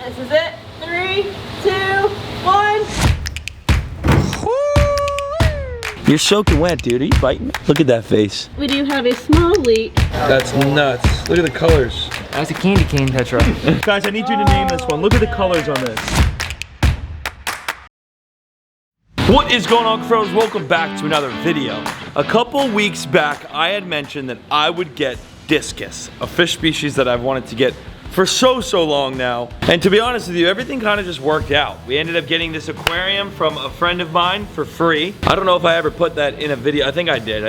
This is it. 3, 2, 1. You're soaking wet, dude. Are you biting? Look at that face. We do have a small leak. That's nuts. Look at the colors. That's a candy cane, Petra. Guys, I need you to name this one. Look at the colors on this. What is going on, Cuffaro? Welcome back to another video. A couple weeks back, I had mentioned that I would get Discus, a fish species that I've wanted to get for so long now. And to be honest with you, everything kind of just worked out. We ended up getting this aquarium from a friend of mine for free. I don't know if I ever put that in a video. I think I did.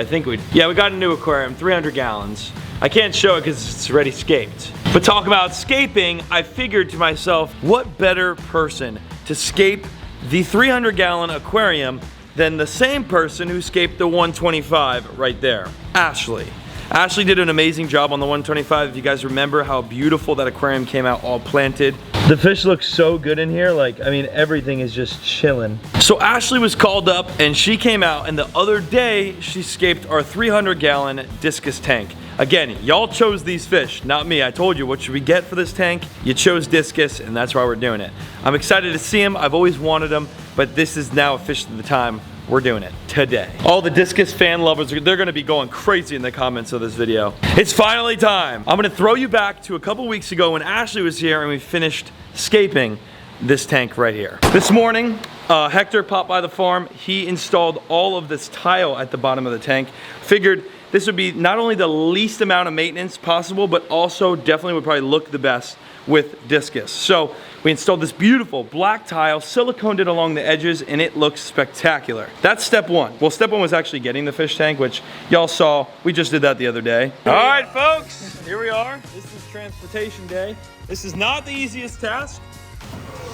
Yeah, we got a new aquarium, 300 gallons. I can't show it because it's already scaped. But talk about scaping, I figured to myself, what better person to scape the 300-gallon aquarium than the same person who scaped the 125 right there, Ashley. Ashley did an amazing job on the 125. If you guys remember how beautiful that aquarium came out all planted. The fish look so good in here. Like, I mean, everything is just chilling. So Ashley was called up and she came out, and the other day she scaped our 300-gallon Discus tank. Again, y'all chose these fish, not me. I told you, what should we get for this tank? You chose Discus, and that's why we're doing it. I'm excited to see him. I've always wanted them, but this is now officially the time. We're doing it today. All the Discus fan lovers, they're gonna be going crazy in the comments of this video. It's finally time. I'm gonna throw you back to a couple weeks ago when Ashley was here and we finished scaping this tank right here. This morning, Hector popped by the farm. He installed all of this tile at the bottom of the tank. Figured this would be not only the least amount of maintenance possible, but also definitely would probably look the best with Discus. So we installed this beautiful black tile, siliconed it along the edges, and it looks spectacular. That's step one. Well, step one was actually getting the fish tank, which y'all saw. We just did that the other day. All right, folks, here we are. This is transportation day. This is not the easiest task.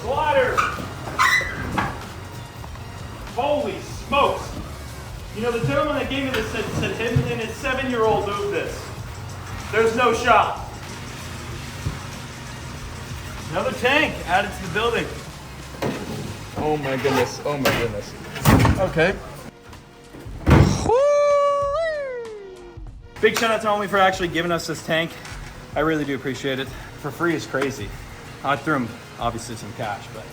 Sliders. Holy smokes. You know, the gentleman that gave me this said him and his 7-year-old moved this. There's no shot. Another tank added to the building. Oh my goodness, oh my goodness. Okay. Big shout out to Homie for actually giving us this tank. I really do appreciate it. For free is crazy. I threw him obviously some cash, but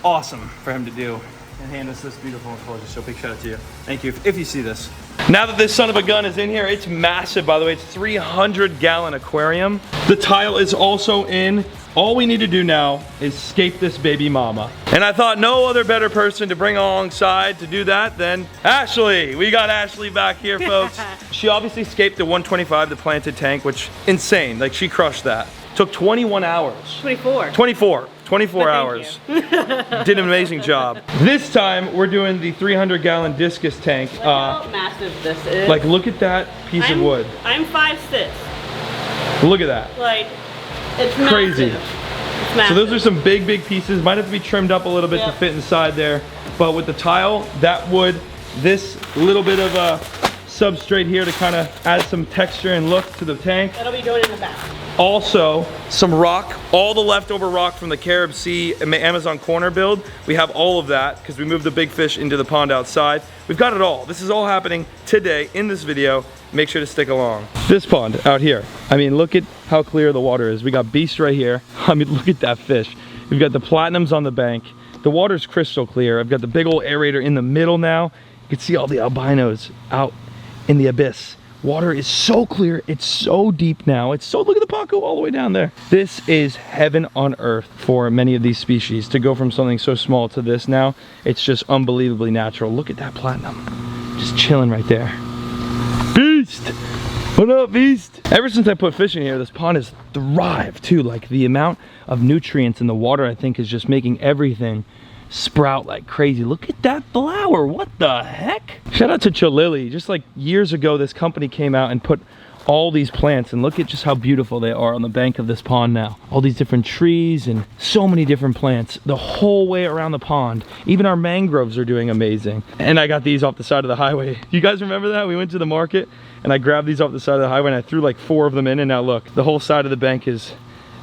awesome for him to do and hand us this beautiful enclosure. So big shout out to you. Thank you if you see this. Now that this son of a gun is in here, it's massive, by the way. It's 300-gallon aquarium. The tile is also in. All we need to do now is scape this baby mama. And I thought no other better person to bring alongside to do that than Ashley. We got Ashley back here, folks. She obviously scaped the 125, the planted tank, which insane. Like, she crushed that. Took 21 hours. 24 hours. Did an amazing job. This time, we're doing the 300-gallon Discus tank. Look how massive this is. Like, look at that piece of wood. I'm 5'6". Look at that. Like, it's crazy. Massive. It's massive. So those are some big pieces. Might have to be trimmed up a little bit to fit inside there. But with the tile, that wood, this little bit of a substrate here to kind of add some texture and look to the tank. That'll be going in the back. Also, some rock, all the leftover rock from the Carib Sea Amazon corner build. We have all of that because we moved the big fish into the pond outside. We've got it all. This is all happening today in this video. Make sure to stick along. This pond out here, I mean, look at how clear the water is. We got beast right here. I mean, look at that fish. We've got the platinums on the bank. The water's crystal clear. I've got the big old aerator in the middle now. You can see all the albinos out in the abyss. Water is so clear, it's so deep now. It's so, look at the Paco all the way down there. This is heaven on earth for many of these species. To go from something so small to this now, it's just unbelievably natural. Look at that platinum, just chilling right there. Beast! What up, Beast? Ever since I put fish in here, this pond has thrived too. Like, the amount of nutrients in the water, I think, is just making everything sprout like crazy. Look at that flower. What the heck? Shout out to Cholili. Just like years ago, this company came out and put all these plants, and look at just how beautiful they are on the bank of this pond now. All these different trees and so many different plants the whole way around the pond. Even our mangroves are doing amazing. And I got these off the side of the highway. You guys remember that? We went to the market and I grabbed these off the side of the highway and I threw like 4 of them in, and now look, the whole side of the bank is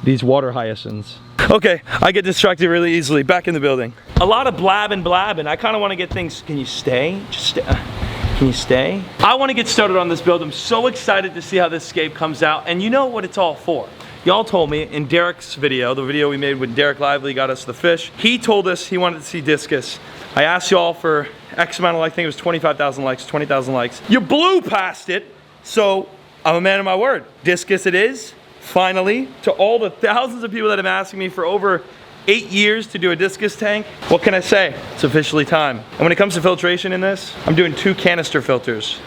these water hyacinths. Okay, I get distracted really easily. Back in the building. A lot of blabbing. I kind of want to get things. Can you stay? Just stay. Can you stay? I want to get started on this build. I'm so excited to see how this scape comes out. And you know what it's all for. Y'all told me in Derek's video, the video we made when Derek Lively got us the fish, he told us he wanted to see Discus. I asked y'all for X amount of likes, I think it was 25,000 likes, 20,000 likes. You blew past it, so I'm a man of my word. Discus it is, finally, to all the thousands of people that have been asking me for over 8 years to do a Discus tank. What can I say? It's officially time. And when it comes to filtration in this, I'm doing 2 canister filters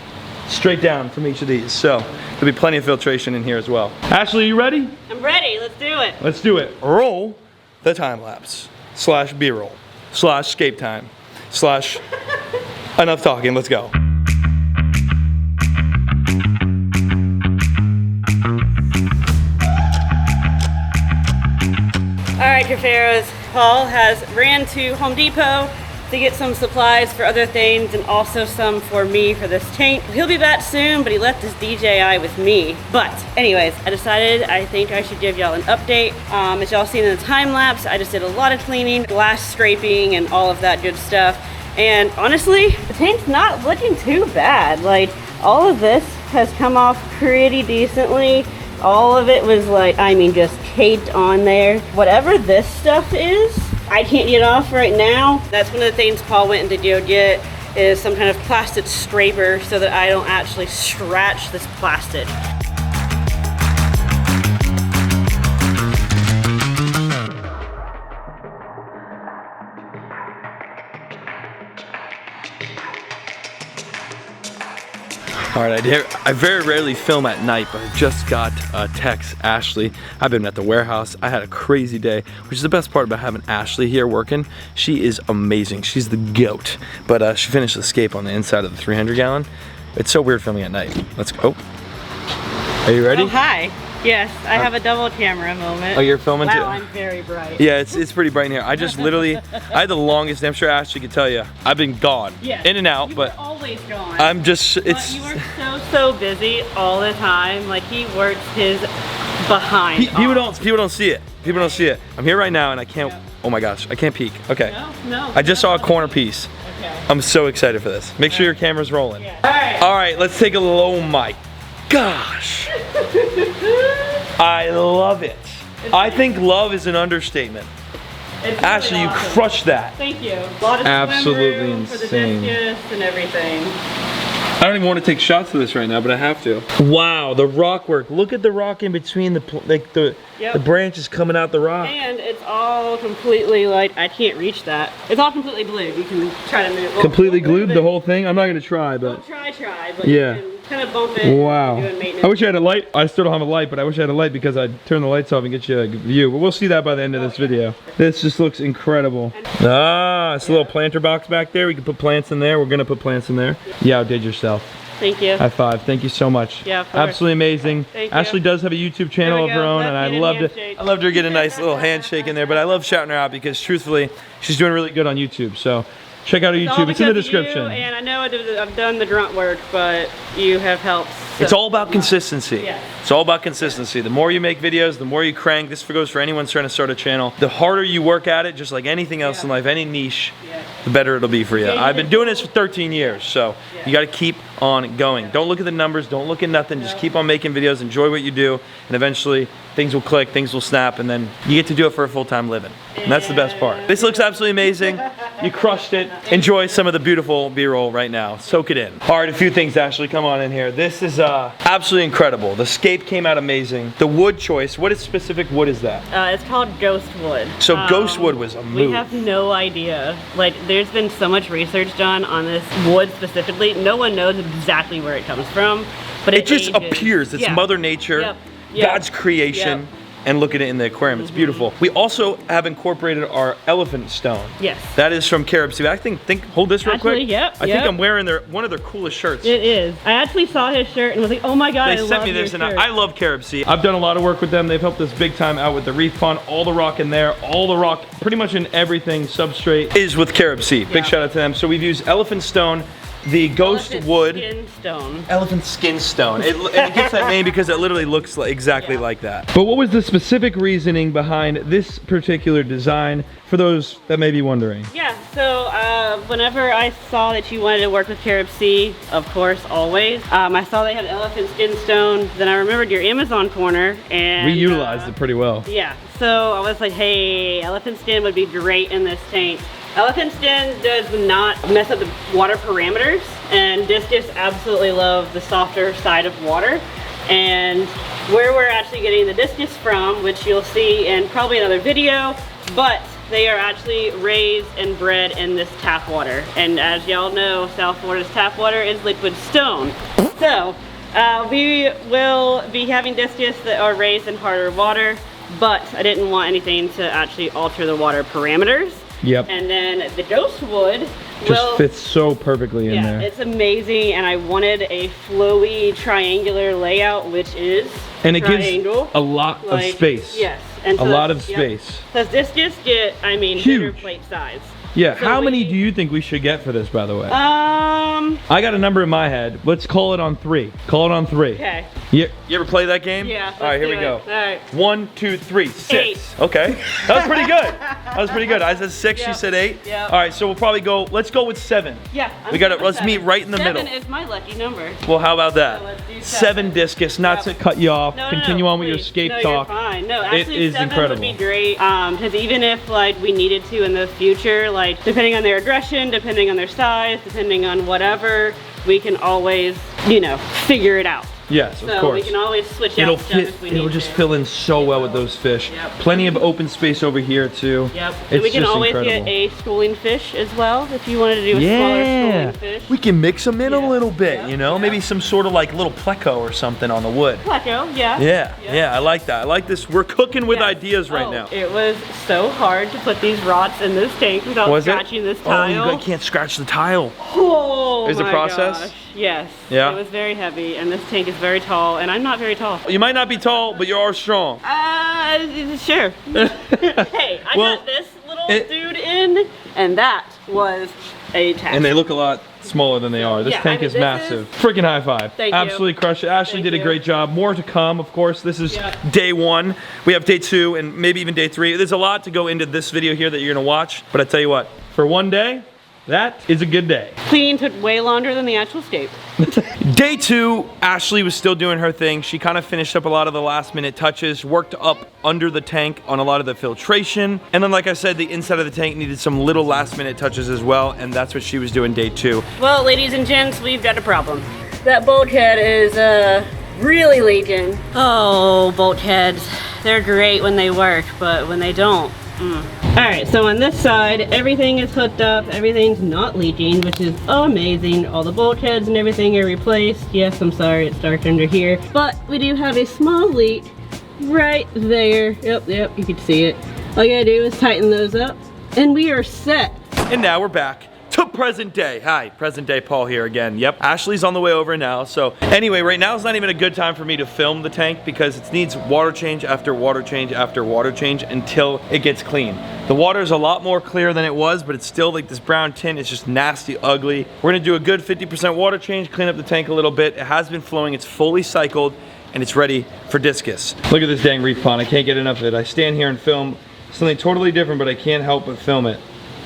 straight down from each of these. So there'll be plenty of filtration in here as well. Ashley, you ready? I'm ready. Let's do it. Let's do it. Roll the time lapse / B-roll / scape time / enough talking. Let's go. All right, Cuffaros. Paul has ran to Home Depot to get some supplies for other things and also some for me for this tank. He'll be back soon, but he left his DJI with me. But anyways, I decided I think I should give y'all an update. As y'all seen in the time lapse, I just did a lot of cleaning, glass scraping, and all of that good stuff. And honestly, the tank's not looking too bad. Like, all of this has come off pretty decently. All of it was like, I mean, just caked on there. Whatever this stuff is, I can't get off right now. That's one of the things Paul went into go get, is some kind of plastic scraper so that I don't actually scratch this plastic. All right, I very rarely film at night, but I just got a text, Ashley. I've been at the warehouse. I had a crazy day, which is the best part about having Ashley here working. She is amazing. She's the goat. But she finished the scape on the inside of the 300 gallon. It's so weird filming at night. Let's go. Are you ready? Oh, hi. Yes, I have a double camera moment. Oh, you're filming too? Wow, I'm very bright. Yeah, it's pretty bright in here. I just literally, I had the longest, I'm sure Ashley could tell you, I've been gone. Yeah. In and out, you but were always gone. I'm just, it's... But you were so busy all the time. Like, he works his behind people don't see it. People don't see it. I'm here right now and I can't, oh my gosh, I can't peek. Okay. No. I just saw a corner piece. Okay. I'm so excited for this. Make sure your camera's rolling. Yeah. All right, let's take a little, oh my gosh. I love it. I think love is an understatement. It's really Ashley, you awesome. crushed that. Thank you. A lot of Absolutely swim room for the insane. Discus and everything. I don't even want to take shots of this right now, but I have to. Wow, the rock work. Look at the rock in between the Yep. branches coming out the rock. And it's all completely like, I can't reach that. It's all completely glued. You can try to move it. Completely glued, the whole thing? I'm not gonna try, but. Don't try, but Yeah. you can kind of bump it. Wow. Doing maintenance. I wish I had a light. I still don't have a light, but I wish I had a light because I'd turn the lights off and get you a view. But we'll see that by the end of this video. This just looks incredible. Ah, it's a little planter box back there. We can put plants in there. We're gonna put plants in there. You outdid yourself. Thank you. High five. Thank you so much. Yeah, of course. Absolutely amazing. Thank you. Ashley does have a YouTube channel There of we her go. own, and I Left-handed loved it. handshake. I loved her get a nice little handshake in there, but I love shouting her out because truthfully, she's doing really good on YouTube. So check out her It's all YouTube. It's in the because of you, description. and I know I've done the grunt work, but you have helped. It's all about consistency. Yeah. It's all about consistency. The more you make videos, the more you crank. This goes for anyone trying to start a channel. The harder you work at it, just like anything else in life, any niche, the better it'll be for you. I've been doing this for 13 years, so you got to keep on going. Don't look at the numbers. Don't look at nothing. Just keep on making videos. Enjoy what you do, and eventually things will click, things will snap, and then you get to do it for a full-time living. And that's the best part. This looks absolutely amazing. You crushed it. Enjoy some of the beautiful B-roll right now. Soak it in. All right, a few things, Ashley. Come on in here. This is absolutely incredible. The scape came out amazing. The wood choice, what specific wood is that? It's called ghost wood. So ghost wood was a move. We have no idea. Like, there's been so much research done on this wood specifically. No one knows exactly where it comes from, but It just ages. appears. It's Yeah. Mother Nature, Yep. Yep. God's creation. Yep. And look at it in the aquarium. It's beautiful. We also have incorporated our elephant stone. Yes. That is from Carib Sea. I think hold this real Actually, quick. yep, I think yep. I'm wearing one of their coolest shirts. It is. I actually saw his shirt and was like, oh my god, They I sent love me this, your and shirt. I love Carib Sea. I've done a lot of work with them. They've helped us big time out with the reef pond, all the rock in there, all the rock, pretty much in everything, substrate, is with Carib Sea. Big Yeah. shout out to them. So we've used elephant stone the ghost Elephant wood. skin stone. Elephant skin stone. And it gets that name because it literally looks like, exactly like that. But what was the specific reasoning behind this particular design for those that may be wondering? Yeah, so whenever I saw that you wanted to work with Carib Sea, of course, always, I saw they had elephant skin stone. Then I remembered your Amazon corner and We utilized it pretty well. Yeah, so I was like, hey, elephant skin would be great in this tank. Elephant skin does not mess up the water parameters, and Discus absolutely love the softer side of water. And where we're actually getting the Discus from, which you'll see in probably another video, but they are actually raised and bred in this tap water. And as y'all know, South Florida's tap water is liquid stone. So we will be having Discus that are raised in harder water, but I didn't want anything to actually alter the water parameters. Yep. And then the ghost wood just fits so perfectly in there. Yeah, it's amazing, and I wanted a flowy triangular layout, which is and it triangle. gives a lot of space. Yes. And a lot of space. Does this just get, I mean, huge. dinner plate size. Yeah, so how many do you think we should get for this, by the way? I got a number in my head. Let's call it on 3. Call it on 3. Okay. You ever play that game? Yeah. All right, here we go. All right. 1, 2, 3, 6. 8. Okay. That was pretty good. That was pretty good. I said 6, Yep. she said 8. Yep. All right, so we'll probably go, let's go with 7. Yeah. We got it. Let's meet right in the middle. 7 is my lucky number. Well, how about that? So let's do 7 Discus, not to cut you off. No, Continue on with your please. scape no, talk. You're fine. No, actually, it is 7 incredible. would be great. Because even if like we needed to in the future, like depending on their aggression, depending on their size, depending on whatever, we can always, you know, figure it out. Yes, of So course. we can always switch It'll out stuff if we need it'll just to. fill in so well with those fish. Yep. Plenty of open space over here too. Yep. It's And we can just always incredible. get a schooling fish as well if you wanted to do a smaller schooling fish. We can mix them in a Yeah. little bit, Yeah. you know? Yeah. Maybe some sort of like little pleco or something on the wood. Pleco, yeah. Yeah, I like that. I like this. We're cooking with Yes. ideas right now. It was so hard to put these rods in this tank without Was it? scratching this Oh, tile. you can't scratch the tile. Oh, Is it my process? gosh. Yes. Yeah? It was very heavy, and this tank is very tall, and I'm not very tall. You might not be tall, but you are strong. Sure. Hey, I Well, got this little dude in, and that was a task. And they look a lot smaller than they are. This Yeah, tank I mean, is this massive. Freaking high five. Thank you. Absolutely crushed it. Ashley Thank did a you. great job. More to come, of course. This is Yep. day 1. We have day 2 and maybe even day 3. There's a lot to go into this video here that you're gonna watch. But I tell you what, for one day, that is a good day. Clean took way longer than the actual scape. Day 2, Ashley was still doing her thing. She kind of finished up a lot of the last minute touches, worked up under the tank on a lot of the filtration. And then like I said, the inside of the tank needed some little last minute touches as well. And that's what she was doing day 2. Well, ladies and gents, we've got a problem. That bolt head is really leaking. Oh, bolt heads. They're great when they work, but when they don't, Alright, so on this side, everything is hooked up, everything's not leaking, which is amazing. All the bolt heads and everything are replaced. Yes, I'm sorry, it's dark under here. But we do have a small leak right there. Yep, you can see it. All you gotta do is tighten those up, and we are set. And now we're back to present day. Hi, present day Paul here again. Yep, Ashley's on the way over now. So anyway, right now is not even a good time for me to film the tank because it needs water change after water change after water change until it gets clean. The water is a lot more clear than it was, but it's still like this brown tint. It's just nasty, ugly. We're gonna do a good 50% water change, clean up the tank a little bit. It has been flowing, it's fully cycled, and it's ready for Discus. Look at this dang reef pond, I can't get enough of it. I stand here and film something totally different, but I can't help but film it.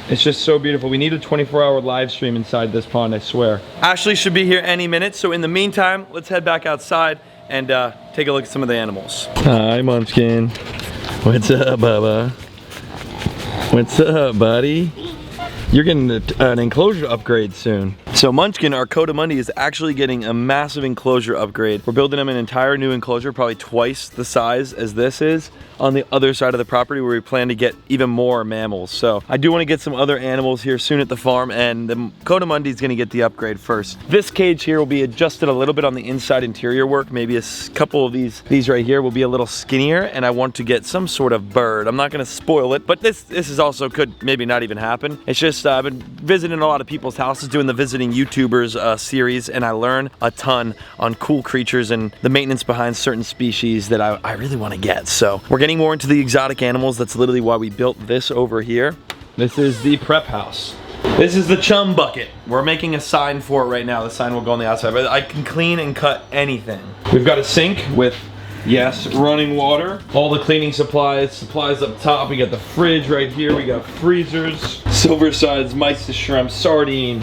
It's just so beautiful. We need a 24-hour live stream inside this pond, I swear. Ashley should be here any minute, so in the meantime, let's head back outside and take a look at some of the animals. Hi, Munchkin. What's up, Bubba? What's up, buddy? You're getting an enclosure upgrade soon. So Munchkin, our Cotamundi, is actually getting a massive enclosure upgrade. We're building him an entire new enclosure, probably twice the size as this is, on the other side of the property where we plan to get even more mammals. So I do want to get some other animals here soon at the farm, and the Cotamundi is going to get the upgrade first. This cage here will be adjusted a little bit on the inside interior work. Maybe a couple of these right here will be a little skinnier, and I want to get some sort of bird. I'm not going to spoil it, but this is also could maybe not even happen. It's just I've been visiting a lot of people's houses doing the visiting YouTubers series, and I learn a ton on cool creatures and the maintenance behind certain species that I really want to get. So we're getting more into the exotic animals. That's literally why we built this over here. This is the prep house. This is the chum bucket. We're making a sign for it right now. The sign will go on the outside, but I can clean and cut anything. We've got a sink with, yes, running water. All the cleaning supplies up top. We got the fridge right here. We got freezers, silver sides, mice to shrimp, sardine.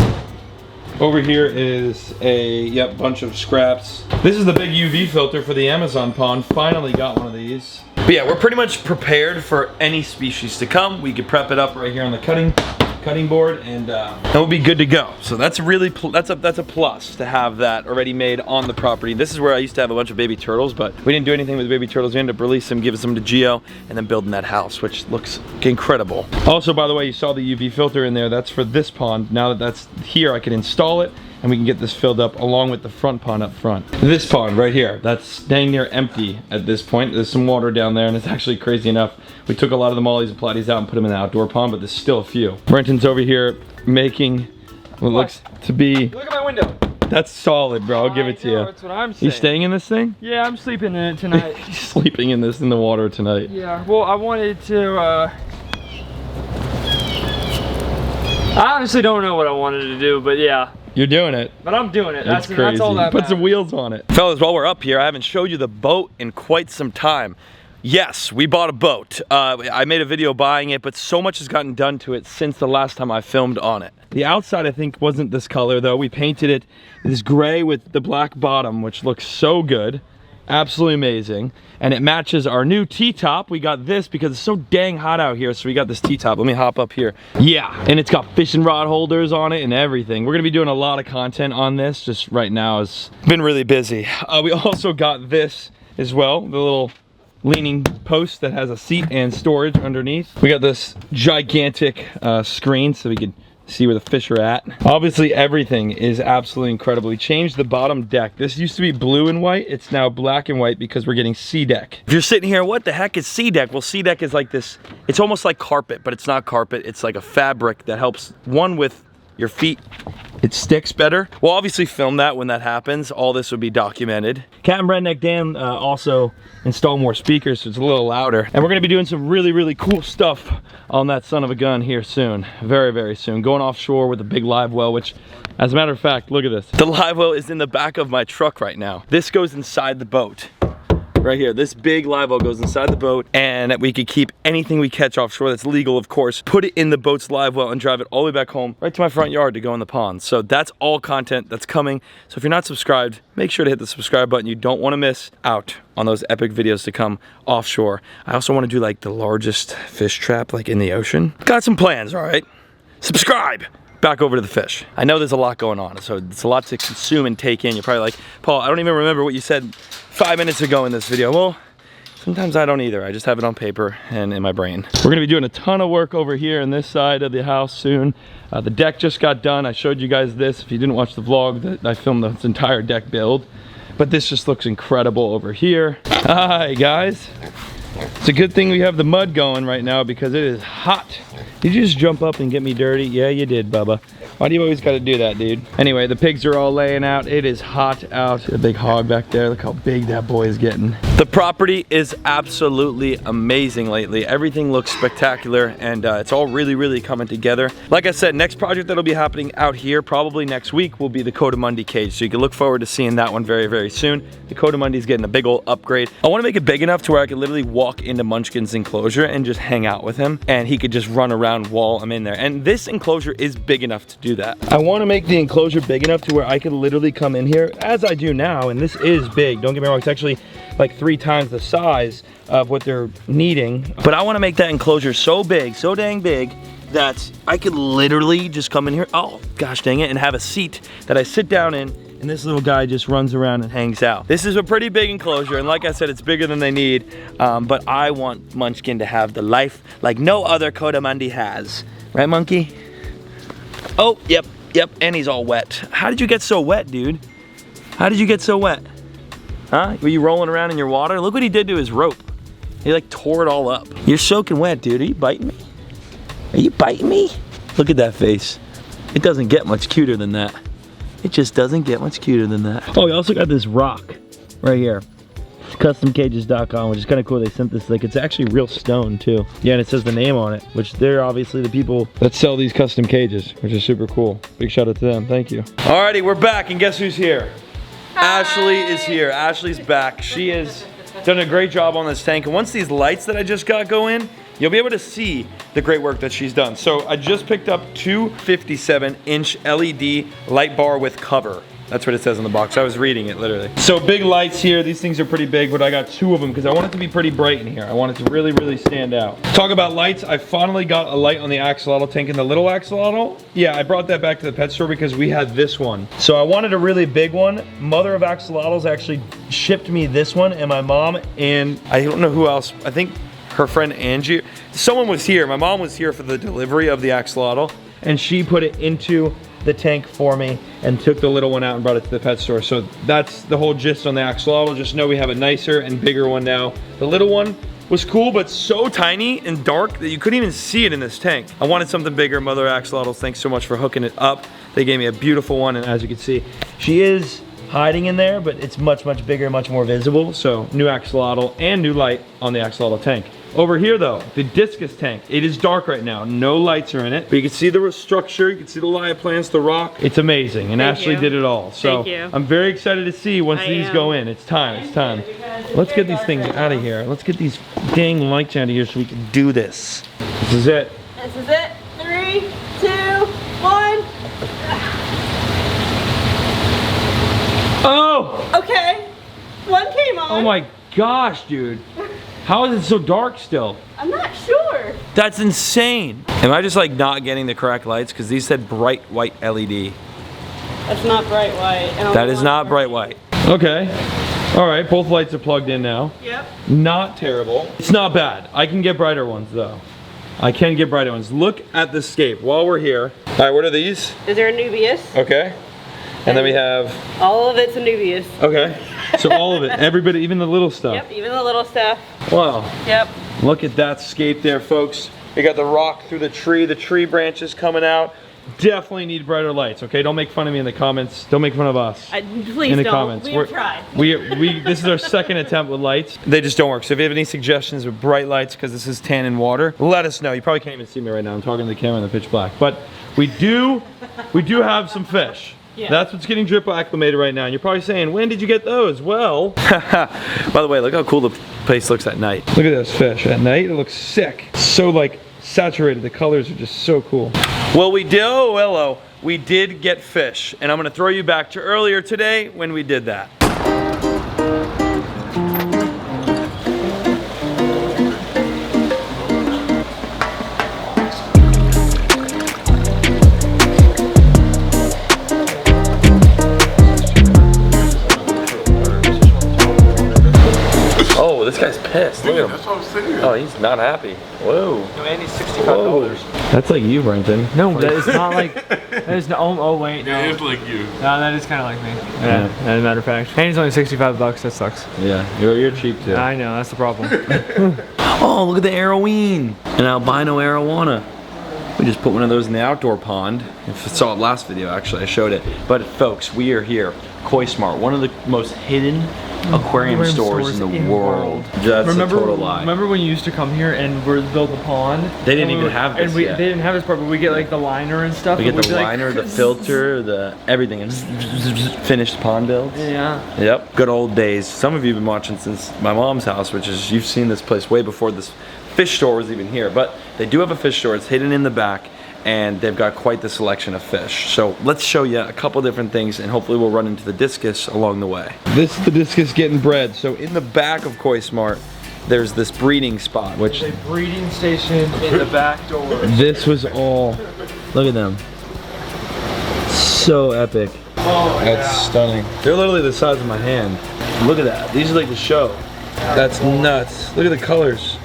Over here is a, bunch of scraps. This is the big UV filter for the Amazon pond. Finally got one of these. But yeah, we're pretty much prepared for any species to come. We could prep it up right here on the cutting board, and that will be good to go. So that's really that's a plus to have that already made on the property. This is where I used to have a bunch of baby turtles, but we didn't do anything with baby turtles. We ended up releasing them, giving them to Geo, and then building that house, which looks incredible. Also, by the way, you saw the UV filter in there. That's for this pond. Now that that's here, I can install it, and we can get this filled up along with the front pond up front. This pond right here, that's dang near empty at this point. There's some water down there, and it's actually crazy enough. We took a lot of the mollies and platies out and put them in the outdoor pond, but there's still a few. Brenton's over here making what looks to be... Look at my window. That's solid, bro. I'll give it to you. That's what I'm saying. You staying in this thing? Yeah, I'm sleeping in it tonight. He's sleeping in this in the water tonight. Yeah, well, I wanted to, I honestly don't know what I wanted to do, but yeah. You're doing it. But I'm doing it. That's crazy. That's all that Put some wheels on it. Fellas, while we're up here, I haven't showed you the boat in quite some time. Yes, we bought a boat. I made a video buying it, but so much has gotten done to it since the last time I filmed on it. The outside, I think, wasn't this color, though. We painted it this gray with the black bottom, which looks so good. Absolutely amazing. And it matches our new T-top. We got this because it's so dang hot out here, so we got this T-top. Let me hop up here. Yeah, and it's got fishing rod holders on it and everything. We're gonna be doing a lot of content on this. Just right now, it's been really busy. We also got this as well, the little leaning post that has a seat and storage underneath. We got this gigantic screen so we can see where the fish are at. Obviously everything is absolutely incredible. We changed the bottom deck. This used to be blue and white. It's now black and white because we're getting sea deck. If you're sitting here, what the heck is sea deck? Well, sea deck is like this, it's almost like carpet, but it's not carpet. It's like a fabric that helps, one, with your feet, it sticks better. We'll obviously film that when that happens. All this would be documented. Captain Redneck Dan also installed more speakers, so it's a little louder. And we're gonna be doing some really, really cool stuff on that son of a gun here soon. Very, very soon. Going offshore with a big live well, which, as a matter of fact, look at this. The live well is in the back of my truck right now. This goes inside the boat. Right here, this big live well goes inside the boat, and we could keep anything we catch offshore that's legal, of course, put it in the boat's live well and drive it all the way back home, right to my front yard to go in the pond. So that's all content that's coming. So if you're not subscribed, make sure to hit the subscribe button. You don't want to miss out on those epic videos to come offshore. I also want to do like the largest fish trap like in the ocean. Got some plans, all right? Subscribe! Back over to the fish. I know there's a lot going on, so it's a lot to consume and take in. You're probably like, Paul, I don't even remember what you said 5 minutes ago in this video. Well, sometimes I don't either. I just have it on paper and in my brain. We're gonna be doing a ton of work over here on this side of the house soon. The deck just got done. I showed you guys this. If you didn't watch the vlog, that I filmed this entire deck build. But this just looks incredible over here. Hi, guys. It's a good thing we have the mud going right now because it is hot. Did you just jump up and get me dirty? Yeah, you did, Bubba. Why do you always gotta do that, dude? Anyway, the pigs are all laying out. It is hot out. The big hog back there. Look how big that boy is getting. The property is absolutely amazing lately. Everything looks spectacular, and it's all really, really coming together. Like I said, next project that'll be happening out here, probably next week, will be the Coatimundi cage. So you can look forward to seeing that one very, very soon. The Coatimundi's getting a big old upgrade. I wanna make it big enough to where I could literally walk into Munchkin's enclosure and just hang out with him, and he could just run around while I'm in there. And this enclosure is big enough to do that. I want to make the enclosure big enough to where I could literally come in here as I do now, and this is big, don't get me wrong, it's actually like 3 times the size of what they're needing, but I want to make that enclosure so big, so dang big, that I could literally just come in here, oh gosh dang it, and have a seat that I sit down in, and this little guy just runs around and hangs out. This is a pretty big enclosure, and like I said, it's bigger than they need, but I want Munchkin to have the life like no other Coatimundi has. Right, Monkey? Oh, yep, and he's all wet. How did you get so wet, dude? How did you get so wet? Huh? Were you rolling around in your water? Look what he did to his rope. He like tore it all up. You're soaking wet, dude. Are you biting me? Are you biting me? Look at that face. It doesn't get much cuter than that. It just doesn't get much cuter than that. Oh, we also got this rock right here. customcages.com, which is kind of cool. They sent this, like, it's actually real stone too. Yeah, and it says the name on it, which they're obviously the people that sell these custom cages, which is super cool. Big shout out to them, thank you. Alrighty, we're back, and guess who's here? Hi. Ashley is here. Ashley's back. She has done a great job on this tank, and once these lights that I just got go in, you'll be able to see the great work that she's done. So I just picked up two 57-inch LED light bar with cover. That's what it says on the box. I was reading it literally. So big lights here. These things are pretty big, but I got two of them because I want it to be pretty bright in here. I want it to really, really stand out. Talk about lights. I finally got a light on the axolotl tank in the little axolotl. Yeah, I brought that back to the pet store because we had this one. So I wanted a really big one. Mother of axolotls actually shipped me this one, and my mom, and I don't know who else. I think her friend Angie. Someone was here. My mom was here for the delivery of the axolotl, and she put it into the tank for me and took the little one out and brought it to the pet store. So that's the whole gist on the axolotl. Just know we have a nicer and bigger one now. The little one was cool, but so tiny and dark that you couldn't even see it in this tank. I wanted something bigger. Mother axolotls, thanks so much for hooking it up. They gave me a beautiful one, and as you can see, she is hiding in there, but it's much, much bigger, much more visible. So new axolotl and new light on the axolotl tank. Over here though, the Discus tank. It is dark right now, no lights are in it, but you can see the structure, you can see the live plants, the rock. It's amazing, and Ashley did it all. So I'm very excited to see once these go in. It's time, it's time. Let's get these things out of here. Let's get these dang lights out of here so we can do this. This is it. This is it. 3, 2, 1. Oh! Okay, one came on. Oh my gosh, dude. How is it so dark still? I'm not sure. That's insane. Am I just like not getting the correct lights? Because these said bright white LED. That's not bright white. That is not bright white. Okay. All right, both lights are plugged in now. Yep. Not terrible. It's not bad. I can get brighter ones though. I can get brighter ones. Look at the scape while we're here. All right, what are these? Is there a Nubius? Okay. And then we have... all of it's a Nubius. Okay. So all of it, everybody, even the little stuff. Yep, even the little stuff. Wow. Yep. Look at that scape there, folks. We got the rock through the tree branches coming out. Definitely need brighter lights, okay? Don't make fun of me in the comments. Don't make fun of us. Please in the don't. comments. We've tried. This is our second attempt with lights. They just don't work. So if you have any suggestions with bright lights, because this is tan and water, let us know. You probably can't even see me right now. I'm talking to the camera in the pitch black. But we do have some fish. Yeah. That's what's getting drip acclimated right now. And you're probably saying, when did you get those? Well, by the way, look how cool the place looks at night. Look at this fish. At night, it looks sick. So like saturated. The colors are just so cool. Well, we did get fish. And I'm gonna throw you back to earlier today when we did that. This guy's pissed. Look at him. That's what I'm saying. Oh, he's not happy. Whoa. No, and he's $65. That's like you, Brenton. No, that is not like. That is no. Oh wait, no. It is like you. No, that is kind of like me. Yeah. As a matter of fact, and it's only $65. That sucks. Yeah, you're cheap too. I know. That's the problem. Oh, look at the arrowine. An albino arowana. We just put one of those in the outdoor pond. If you saw it last video, actually, I showed it. But folks, we are here. Koi Smart, one of the most hidden aquarium stores in the world. That's a total lie. Remember when you used to come here and we build the pond? They didn't even have this yet. They didn't have this part, but we get like the liner and stuff. We get the liner, the filter, the everything, and finished pond builds. Yeah. Yep. Good old days. Some of you have been watching since my mom's house, which is, you've seen this place way before this fish store was even here. But they do have a fish store. It's hidden in the back, and they've got quite the selection of fish. So let's show you a couple different things, and hopefully we'll run into the Discus along the way. This is the Discus getting bred. So in the back of Koi Smart, there's this breeding spot, which there's a breeding station in the back door. This was all, look at them. So epic. Oh, that's stunning. They're literally the size of my hand. Look at that. These are like the show. That's nuts. Look at the colors.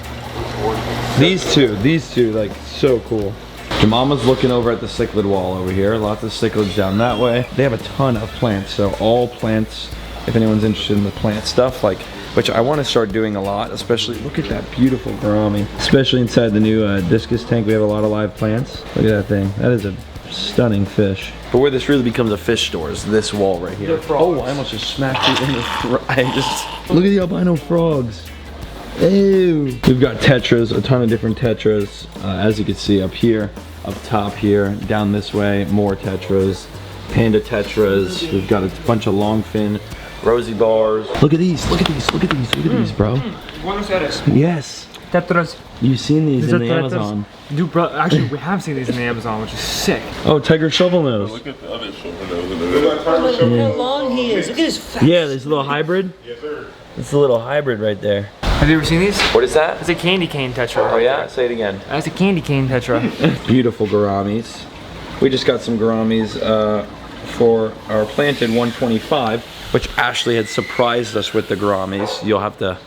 These two, like so cool. Jemama's looking over at the cichlid wall over here. Lots of cichlids down that way. They have a ton of plants, so all plants, if anyone's interested in the plant stuff, like, which I want to start doing a lot, especially, look at that beautiful gourami. Especially inside the new Discus tank, we have a lot of live plants. Look at that thing. That is a Stunning fish. But where this really becomes a fish store is this wall right here. Oh, I almost just smacked you in the look at the albino frogs. Ew. We've got tetras, a ton of different tetras. As you can see up here, up top here, down this way, more tetras. Panda tetras. We've got a bunch of longfin, rosy bars. Look at these, look at these, look at these, look at these, bro. Yes. Tetras. You've seen these in the Amazon. Dude, bro, actually, we have seen these in the Amazon, which is sick. Oh, tiger shovel nose. Look at the other shoulder nose. Look how long he is. Look at his face. Yeah, there's a little hybrid. Yes, sir. It's a little hybrid right there. Have you ever seen these? What is that? It's a candy cane tetra. Oh yeah? Say it again. That's a candy cane tetra. Beautiful gouramis. We just got some gouramis for our planted 125, which Ashley had surprised us with the gouramis. You'll have to,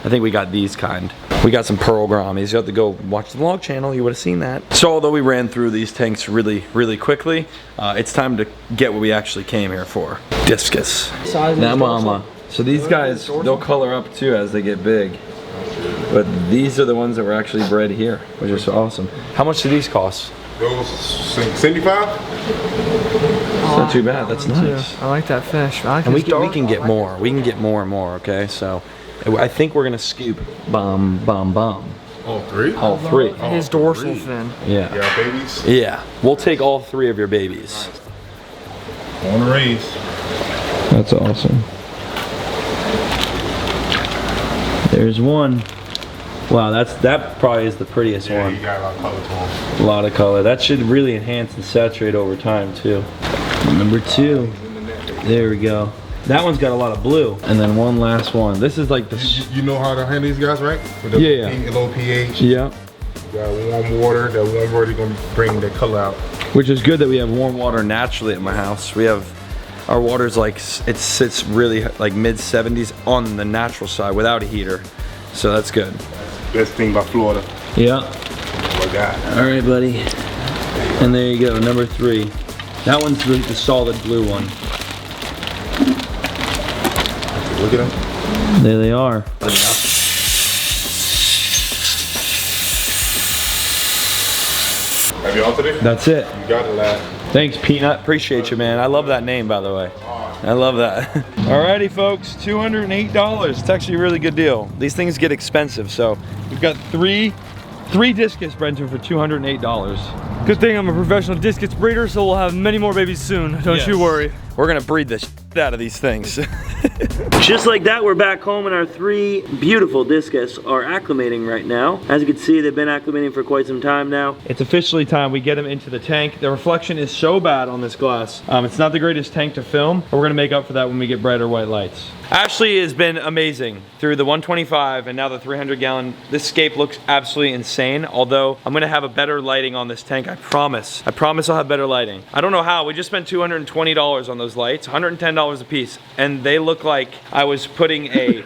I think we got these kind. We got some pearl gouramis. You have to go watch the vlog channel, you would have seen that. So although we ran through these tanks really, really quickly, it's time to get what we actually came here for. Discus. Now mama. So these guys, they'll color up too as they get big. But these are the ones that were actually bred here, which is awesome. How much do these cost? Those 75? It's not too bad, that's nice. I like that fish. I like And we his can get more. We can get more and more, okay? So I think we're gonna scoop bomb. All three? All three. His dorsal fin. Yeah. Yeah, babies. Yeah. We'll take all three of your babies. On the raise. That's awesome. There's one. Wow, that probably is the prettiest Yeah, one. you got a lot of color to them. A lot of color. That should really enhance and saturate over time too. Number two. There we go. That one's got a lot of blue. And then one last one. This is like the... You know how to handle these guys, right? With the Yeah. low pH. Yeah. You got warm water. That warm water is gonna bring the color out. Which is good that we have warm water naturally at my house. We have, our water's like, it sits really like mid 70s on the natural side without a heater. So that's good. Best thing about Florida. Yeah. Oh my God. All right, buddy. And there you go, number three. That one's the solid blue one. Look at them. There they are. Have you all today? That's it. You got it, lad. Thanks, Peanut. Appreciate you, man. I love that name, by the way. I love that. Alrighty, folks, $208. It's actually a really good deal. These things get expensive, so we've got three discus rented for $208. Good thing I'm a professional discus breeder, so we'll have many more babies soon. Don't you worry. We're gonna breed the shit out of these things. Just like that, we're back home and our three beautiful discus are acclimating right now. As you can see, they've been acclimating for quite some time now. It's officially time we get them into the tank. The reflection is so bad on this glass. It's not the greatest tank to film, but we're gonna make up for that when we get brighter white lights. Ashley has been amazing through the 125 and now the 300 gallon. This scape looks absolutely insane, although I'm gonna have a better lighting on this tank, I promise. I promise I'll have better lighting. I don't know how, we just spent $220 on those lights, $110 a piece, and they look like I was putting a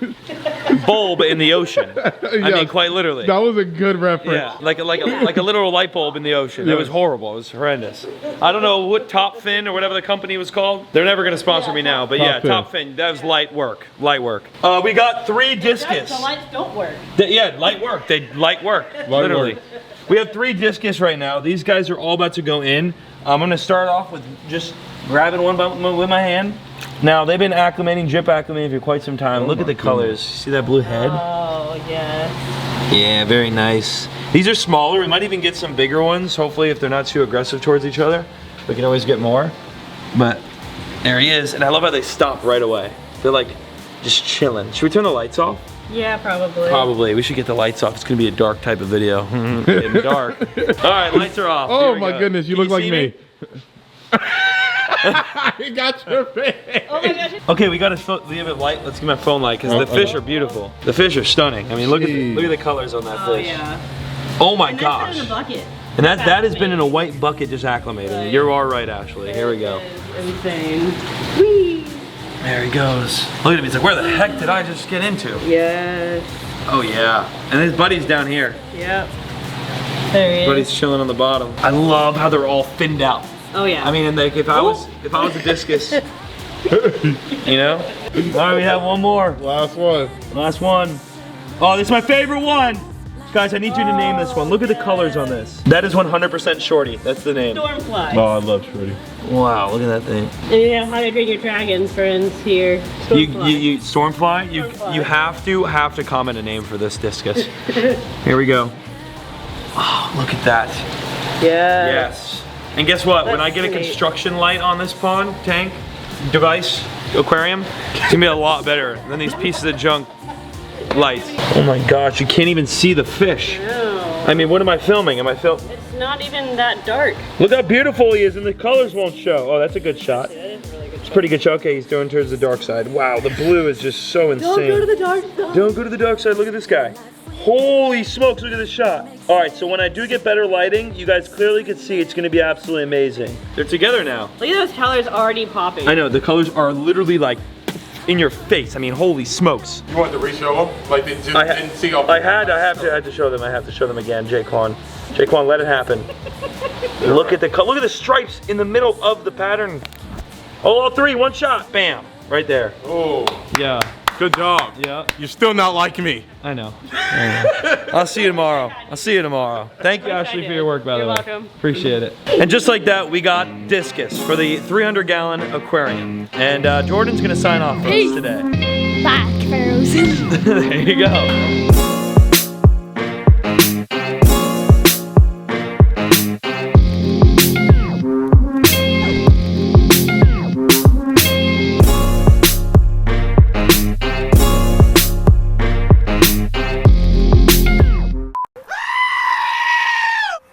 bulb in the ocean. I mean, quite literally. That was a good reference. Yeah, like a literal light bulb in the ocean. It was horrible, it was horrendous. I don't know what Top Fin or whatever the company was called. They're never gonna sponsor me now, but yeah, Top Fin, that was light work, light work. We got three discus. The lights don't work. Yeah, light work, they light work, literally. work. We have three discus right now. These guys are all about to go in. I'm gonna start off with just grabbing one with my hand. Now, they've been acclimating, drip acclimating for quite some time. Look at the colors. See that blue head? Oh, yes. Yeah, very nice. These are smaller. We might even get some bigger ones. Hopefully, if they're not too aggressive towards each other, we can always get more. But there he is. And I love how they stop right away. They're like just chilling. Should we turn the lights off? Yeah, probably. Probably. We should get the lights off. It's going to be a dark type of video. In the dark. All right, lights are off. Oh Here we my go. goodness, you Can look like see me. I got your face. Oh my gosh. Okay, we got to leave it light. Let's get my phone light because the fish are beautiful. The fish are stunning. I mean, look at the colors on that Oh, fish. yeah. Oh my And gosh. that's in a bucket. And that has been in a white bucket just acclimating. You're all right, Ashley. Here we go. Insane. Whee! There he goes. Look at him. He's like, where the heck did I just get into? Yes. Oh yeah. And his buddy's down here. Yep. There he is. Buddy's chilling on the bottom. I love how they're all thinned out. Oh yeah. I mean, and like if I was a discus, you know. All right, we have one more. Last one. Last one. Oh, this is my favorite one. Guys, I need you to name this one. Look at the colors on this. That is 100% Shorty. That's the name. Stormfly. Oh, I love Shorty. Wow, look at that thing. And you know how to drink your dragons, friends, here. You Stormfly? You have to comment a name for this Discus. Here we go. Oh, look at that. Yeah. Yes. And guess what? When I get a construction light on this pond, tank, device, aquarium, it's gonna be a lot better than these pieces of junk lights. Oh my gosh, you can't even see the fish. No. I mean, what am I filming? It's not even that dark. Look how beautiful he is and the colors won't show. Oh, that's a good shot. That is a really good It's a pretty good shot. Okay, he's doing towards the dark side. Wow, the blue is just so insane. Don't go to the dark side. Don't go to the dark side. Look at this guy. Holy smokes, look at this shot. All right, so when I do get better lighting, you guys clearly can see it's gonna be absolutely amazing. They're together now. Look at those colors already popping. I know, the colors are literally like in your face. I mean, holy smokes. You want to re-show them? Like they just didn't see all. I had to show them. I have to show them again, Jaquan. Jaquan, let it happen. Look at the stripes in the middle of the pattern. Oh, all three, one shot, bam, right there. Oh, Yeah. good job. Yeah. You're still not like me. I know. I'll see you tomorrow. Thank you, Ashley, for your work, by the way. You're welcome. Appreciate it. And just like that, we got Discus for the 300-gallon aquarium. And Jordan's gonna sign off for us today. Bye, Cuffaro. There you go.